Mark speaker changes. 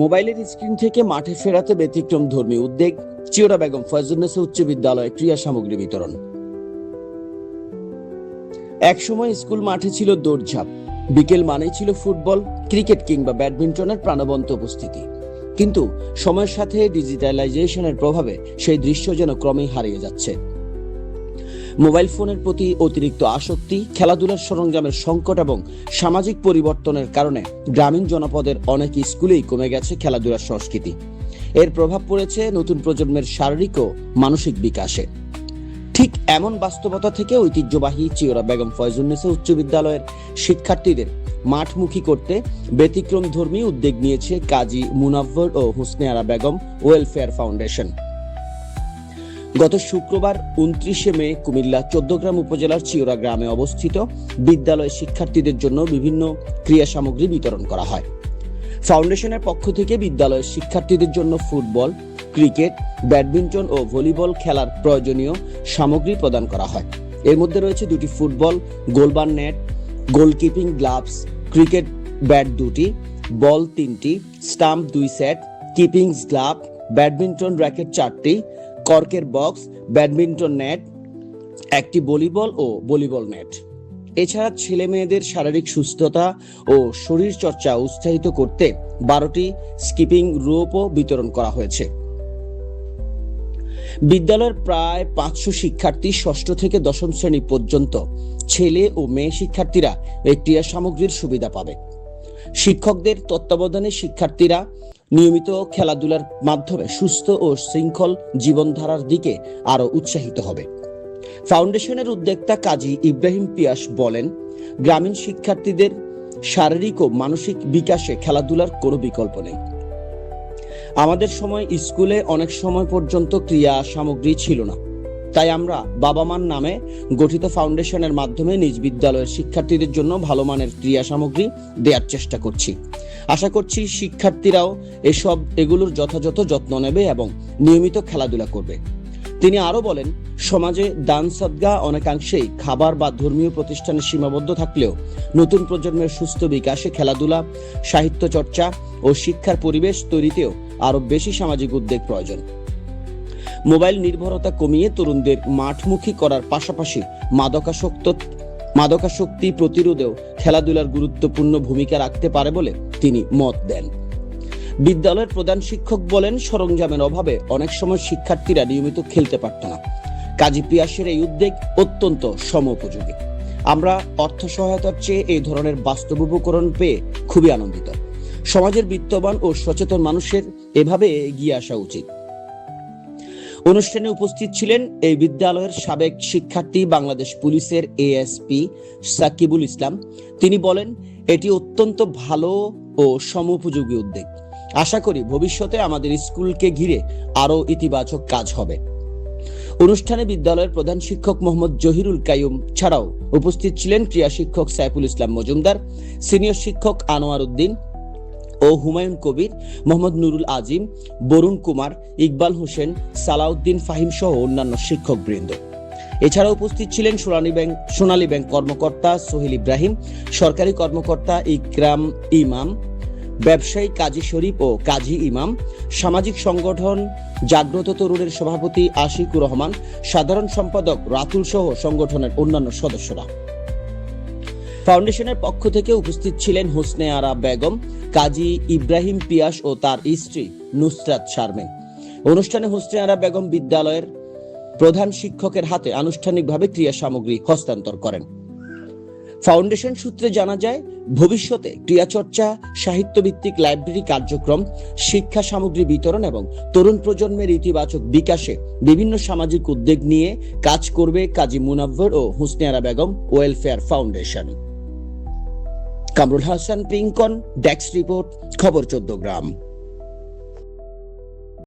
Speaker 1: মোবাইলের স্ক্রিন থেকে মাঠে ফেরাতে ব্যতিক্রম ধর্মী উদ্যোগ, চিওরা বেগম ফয়জুন্নেসা উচ্চ বিদ্যালয়ে ক্রীড়া সামগ্রী বিতরণ। একসময় স্কুল মাঠে ছিল দৌড়ঝাঁপ, বিকেল মানেই ছিল ফুটবল, ক্রিকেট কিংবা ব্যাডমিন্টনের প্রাণবন্ত উপস্থিতি। কিন্তু সময়ের সাথে ডিজিটালাইজেশনের প্রভাবে সেই দৃশ্য যেন ক্রমেই হারিয়ে যাচ্ছে। মোবাইল ফোনের প্রতি অতিরিক্ত আসক্তি, খেলাধুলার সরঞ্জামের সংকট এবং সামাজিক পরিবর্তনের কারণে গ্রামীণ জনপদের অনেক স্কুলেই কমে গেছে খেলাধুলার সংস্কৃতি। এর প্রভাব পড়েছে নতুন প্রজন্মের শারীরিক ও মানসিক বিকাশে। ঠিক এমন বাস্তবতা থেকে ঐতিহ্যবাহী চিওরা বেগম ফয়জুন্নেসা উচ্চ বিদ্যালয়ের শিক্ষার্থীদের মাঠমুখী করতে ব্যতিক্রম ধর্মী উদ্যোগ নিয়েছে কাজী মুনাব্বর ও হুসনে আরা বেগম ওয়েলফেয়ার ফাউন্ডেশন। গত শুক্রবার 29শে মে কুমিল্লা 14গ্রাম উপজেলার চিওরা গ্রামে অবস্থিত বিদ্যালয়ের শিক্ষার্থীদের জন্য বিভিন্ন ক্রীড়া সামগ্রী বিতরণ করা হয়। ফাউন্ডেশনের পক্ষ থেকে বিদ্যালয়ের শিক্ষার্থীদের জন্য ফুটবল, ক্রিকেট, ব্যাডমিন্টন ও ভলিবল খেলার প্রয়োজনীয় সামগ্রী প্রদান করা হয়। এর মধ্যে রয়েছে 2টি ফুটবল, গোলবার নেট, গোলকিপিং গ্লাভস, ক্রিকেট ব্যাট 2টি, বল 3টি, stump 2 set, keeping glove, badminton racket 4টি, কর্কের বক্স, ব্যাডমিন্টন নেট, 1টি ভলিবল ও ভলিবল নেট। এছাড়া ছেলে মেয়েদের শারীরিক সুস্থতা ও শরীর চর্চা উৎসাহিত করতে 12টি স্কিপিং রোপও বিতরণ করা হয়েছে। বিদ্যালয়ের প্রায় 500 শিক্ষার্থী ষষ্ঠ থেকে 10ম শ্রেণী পর্যন্ত ছেলে ও মেয়ে শিক্ষার্থীরা এই ক্রীড়া সামগ্রীর সুবিধা পাবে। শিক্ষকদের তত্ত্বাবধানে শিক্ষার্থীরা নিয়মিত খেলাধুলার মাধ্যমে সুস্থ ও শৃঙ্খল জীবনধারার দিকে আরো উৎসাহিত হবে। ফাউন্ডেশনের উদ্যোক্তা কাজী ইব্রাহিম পিয়াস বলেন, গ্রামীণ শিক্ষার্থীদের শারীরিক ও মানসিক বিকাশে খেলাধুলার কোনো বিকল্প নেই। আমাদের সময় স্কুলে অনেক সময় পর্যন্ত ক্রীড়া সামগ্রী ছিল না, তাই আমরা বাবা মার নামে গঠিত ফাউন্ডেশনের মাধ্যমে নিজ বিদ্যালয়ের শিক্ষার্থীদের জন্য ভালো মানের ক্রীড়া সামগ্রী দেওয়ার চেষ্টা করছি। আশা করছি শিক্ষার্থীরাও এগুলোর যথাযথ যত্ন নেবে এবং নিয়মিত খেলাধুলা করবে। তিনি আরো বলেন, সমাজে দান সদকা অনেকাংশেই খাবার বা ধর্মীয় প্রতিষ্ঠানে সীমাবদ্ধ থাকলেও নতুন প্রজন্মের সুস্থ বিকাশে খেলাধুলা, সাহিত্য চর্চা ও শিক্ষার পরিবেশ তৈরিতেও আরো বেশি সামাজিক উদ্যোগ প্রয়োজন। মোবাইল নির্ভরতা কমিয়ে তরুণদের মাঠমুখী করার পাশাপাশি মাদকাসক্তি প্রতিরোধেও খেলাধুলার গুরুত্বপূর্ণ ভূমিকা রাখতে পারে বলে তিনি মত দেন। বিদ্যালয়ের প্রধান শিক্ষক বলেন, সরঞ্জামের অভাবে অনেক সময় শিক্ষার্থীরা নিয়মিত খেলতে পারত না। কাজী পিয়াসের এই উদ্যোগ অত্যন্ত সময়োপযোগী। আমরা অর্থ সহায়তার চেয়ে এই ধরনের বাস্তব উপকরণ পেয়ে খুবই আনন্দিত। সমাজের বিত্তবান ও সচেতন মানুষের এভাবে এগিয়ে আসা উচিত। অনুষ্ঠানে উপস্থিত ছিলেন এই বিদ্যালয়ের সাবেক শিক্ষার্থী, বাংলাদেশ পুলিশের এএসপি সাকিবুল ইসলাম। তিনি বলেন, এটি অত্যন্ত ভালো ও সময়োপযোগী উদ্যোগ। আশা করি ভবিষ্যতে আমাদের স্কুলকে ঘিরে আরো ইতিবাচক কাজ হবে। অনুষ্ঠানে বিদ্যালয়ের প্রধান শিক্ষক মোহাম্মদ জহিরুল কাইয়ুম ছাড়াও উপস্থিত ছিলেন ক্রীড়া শিক্ষক সাইফুল ইসলাম মজুমদার, সিনিয়র শিক্ষক আনোয়ার উদ্দিন ও হুমায়ুন কবির, মোহাম্মদ নুরুল আজিম, বরুণ কুমার, ইকবাল হোসেন, সালাউদ্দিন ফাহিম সহ অন্যান্য শিক্ষক বৃন্দ। এছাড়া উপস্থিত ছিলেন সোনালী ব্যাংক কর্মকর্তা সোহেল ইব্রাহিম, সরকারি কর্মকর্তা ইকরাম ইমাম, ব্যবসায়ী কাজী শরীফ ও কাজী ইমাম, সামাজিক সংগঠন জাগ্রত তরুণের সভাপতি আশিকুর রহমান, সাধারণ সম্পাদক রাতুল সহ সংগঠনের অন্যান্য সদস্যরা। ফাউন্ডেশনের পক্ষ থেকে উপস্থিত ছিলেন হুসনে আরা বেগম, কাজী ইব্রাহিম পিয়াস ও তার স্ত্রী নুসরাত শারমিন। অনুষ্ঠানে হুসনে আরা বেগম বিদ্যালয়ের প্রধান শিক্ষকের হাতে আনুষ্ঠানিকভাবে ক্রীড়া সামগ্রী হস্তান্তর করেন। ফাউন্ডেশন সূত্রে জানা যায়, ভবিষ্যতে ক্রীড়া চর্চা, সাহিত্যভিত্তিক লাইব্রেরি কার্যক্রম, শিক্ষা সামগ্রী বিতরণ এবং তরুণ প্রজন্মের ইতিবাচক বিকাশে বিভিন্ন সামাজিক উদ্যোগ নিয়ে কাজ করবে কাজী মুনাব্বর ও Husne Ara Begum welfare foundation. Kamrul Hasan Pinkon, desk report, খবর 14 গ্রাম।